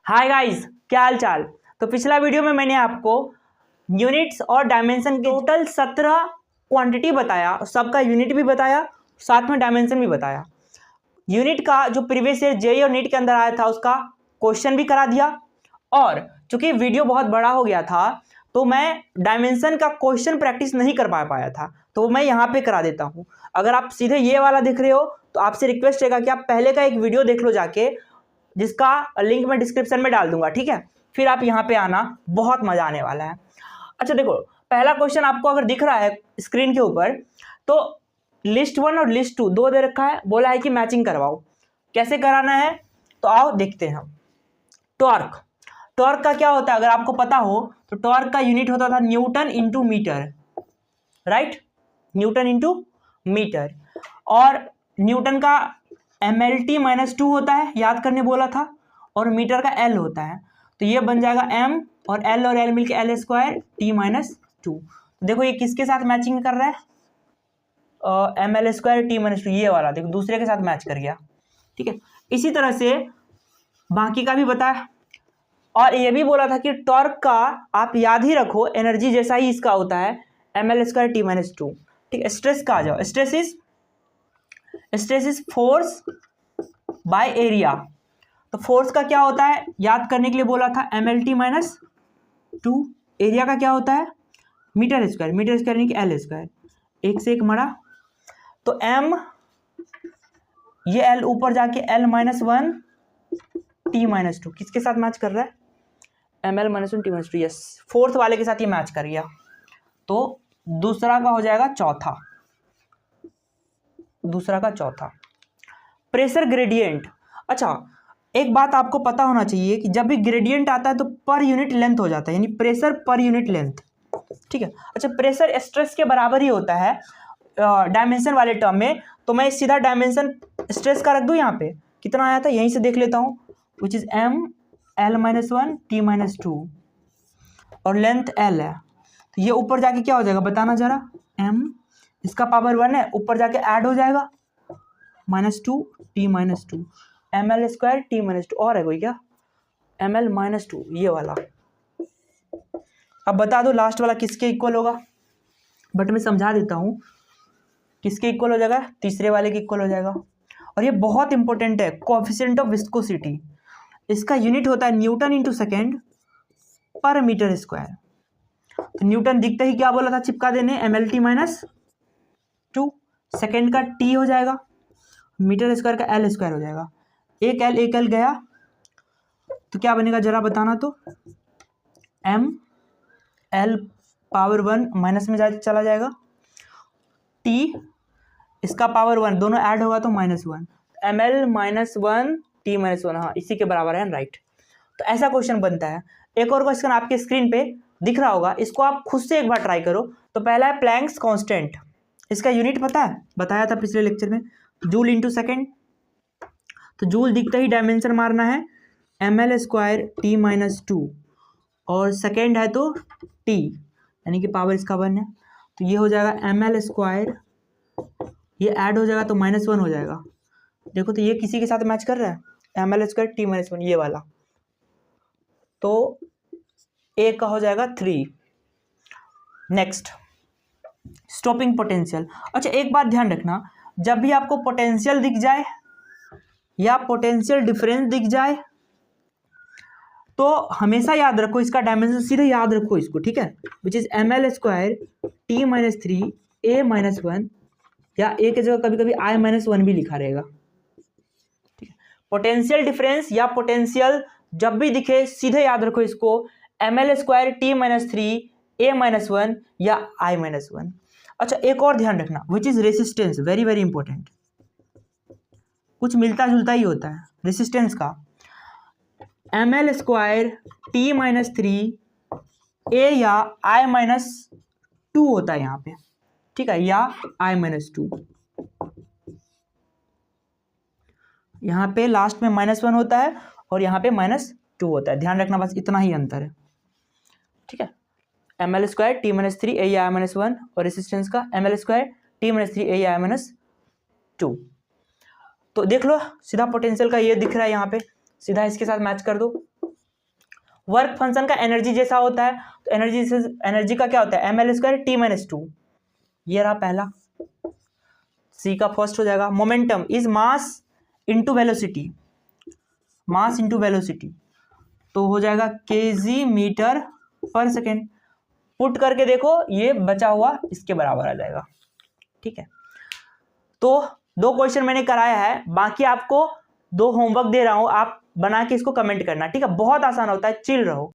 Hi guys, क्या हाल चाल। तो पिछला वीडियो में मैंने आपको यूनिट्स और डायमेंशन के टोटल 17 क्वांटिटी बताया, सबका यूनिट भी बताया, साथ में डायमेंशन भी बताया। यूनिट का जो प्रीवियस ईयर जेईई और नीट के अंदर आया था उसका क्वेश्चन भी करा दिया। और चूंकि वीडियो बहुत बड़ा हो गया था तो मैं डायमेंशन का क्वेश्चन प्रैक्टिस नहीं कर पाया था, तो मैं यहाँ पे करा देता हूँ। अगर आप सीधे ये वाला देख रहे हो तो आपसे रिक्वेस्ट रहेगा कि आप पहले का एक वीडियो देख लो जाके, जिसका लिंक मैं डिस्क्रिप्शन में डाल दूंगा, ठीक है। फिर आप यहाँ पे आना, बहुत मजा आने वाला है। अच्छा देखो, पहला क्वेश्चन आपको अगर दिख रहा है स्क्रीन के ऊपर, तो लिस्ट 1 और लिस्ट 2 दो दे रखा है, बोला है कि मैचिंग करवाओ। कैसे कराना है तो आओ देखते हैं। टॉर्क, टॉर्क का क्या होता है अगर आपको पता हो तो टॉर्क का यूनिट होता था newton into metre, right, newton into metre. और न्यूटन का MLT -2 होता है, याद करने बोला था, और मीटर का L होता है। तो ये बन जाएगा M और L मिलके L² T-2। देखो ये किसके साथ मैचिंग कर रहा है, ML² T-2, ये वाला देखो दूसरे के साथ मैच कर गया, ठीक है। इसी तरह से बाकी का भी बताया, और ये भी बोला था कि टॉर्क का आप याद ही रखो, एनर्जी जैसा ही इसका होता है, ML² T-2, ठीक है। स्ट्रेस का आ जाओ, stress is force by area. तो फोर्स का क्या होता है याद करने के लिए बोला था, MLT -2। एरिया का क्या होता है मीटर स्क्वायर यानी कि L², एक से एक मरा। तो M, ये L ऊपर जाके L -1 T-2 किसके साथ मैच कर रहा है, ML -1 T-2, यस, फोर्थ वाले के साथ ये मैच कर गया। तो दूसरा का हो जाएगा चौथा, प्रेशर ग्रेडियंट। अच्छा, एक बात आपको पता होना चाहिए कि जब भी ग्रेडियंट आता है तो पर यूनिट लेंथ हो जाता है, यानी प्रेशर पर यूनिट लेंथ, ठीक है। अच्छा, प्रेशर स्ट्रेस के बराबर ही होता है डायमेंशन वाले टर्म में। तो मैं सीधा डायमेंशन स्ट्रेस का रख दूं, यहाँ पे कितना आया था यहीं से देख लेता हूँ, which is M L -1 T-2 और लेंथ L है। तो ये ऊपर जाके क्या हो जाएगा बताना जरा, M इसका पावर 1 है, ऊपर जाके ऐड हो जाएगा -2 T-2, ML² T-2, और है कोई क्या, ML -2 ये वाला। अब बता दो लास्ट वाला किसके इक्वल होगा, बट मैं समझा देता हूं किसके इक्वल हो जाएगा, तीसरे वाले के इक्वल हो जाएगा। और ये बहुत इंपॉर्टेंट है, कोएफिशिएंट ऑफ विस्कोसिटी। इसका यूनिट होता है न्यूटन इंटू सेकेंड पर मीटर स्क्वायर। तो न्यूटन दिखते ही क्या बोला था चिपका देने, MLT -2, सेकेंड का T हो जाएगा, मीटर स्क्वायर का L² हो जाएगा। एक L गया तो क्या बनेगा जरा बताना तो, M L पावर 1 माइनस में चला जाएगा, T इसका पावर 1 दोनों ऐड होगा तो -1, ML -1 T-1, हाँ इसी के बराबर है, राइट। तो ऐसा क्वेश्चन बनता है। एक और क्वेश्चन आपके स्क्रीन पे दिख रहा होगा, इसको आप खुद से एक बार ट्राई करो। तो पहला है प्लैंक्स कांस्टेंट, इसका यूनिट पता है, बताया था पिछले लेक्चर में, जूल इंटू सेकेंड। तो जूल दिखते ही डायमेंशन मारना है ML² T-2, और सेकेंड है तो T यानी कि पावर इसका 1 है, तो ये हो जाएगा ML², ये ऐड हो जाएगा तो -1 हो जाएगा। देखो तो ये किसी के साथ मैच कर रहा है, ML² T-1, ये वाला। तो A का हो जाएगा 3। Next, stopping potential. अच्छा एक बात ध्यान रखना, जब भी आपको पोटेंशियल दिख जाए या पोटेंशियल डिफरेंस दिख जाए तो हमेशा याद रखो इसका डायमेंशन, सीधे याद रखो इसको, ठीक है, which is ML² T-3 A -1, या A की जगह कभी कभी I -1 भी लिखा रहेगा, ठीक है। पोटेंशियल डिफरेंस या पोटेंशियल जब भी दिखे सीधे याद रखो इसको, ML² T-3 A -1 या I -1। अच्छा एक और ध्यान रखना, which is resistance, very very important, कुछ मिलता जुलता ही होता है रेसिस्टेंस का। ML² T-3 A या I -2 होता है यहाँ पे, ठीक है, या I -2, यहाँ पे लास्ट में -1 होता है और यहाँ पे -2 होता है, ध्यान रखना, बस इतना ही अंतर है, ठीक है। ML² T-3 A या I -1 और रेसिस्टेंस का ML² T-3 A या I -2। तो देख लो सीधा पोटेंशियल का ये दिख रहा है यहाँ पे, सीधा इसके साथ मैच कर दो, वर्क फंक्शन का एनर्जी जैसा होता है, तो एनर्जी का क्या होता है, ml² t-2। ये रहा पहला, सी का फर्स्ट हो जाएगा। Momentum is mass into velocity, mass into velocity, तो हो जाएगा kg मीटर पर सेकेंड। पुट करके देखो, ये बचा हुआ इसके बराबर आ जाएगा। ठीक है, तो 2 क्वेश्चन मैंने कराया है, बाकी आपको 2 होमवर्क दे रहा हूं, आप बना के इसको कमेंट करना। ठीक है, बहुत आसान होता है, चिल रहो।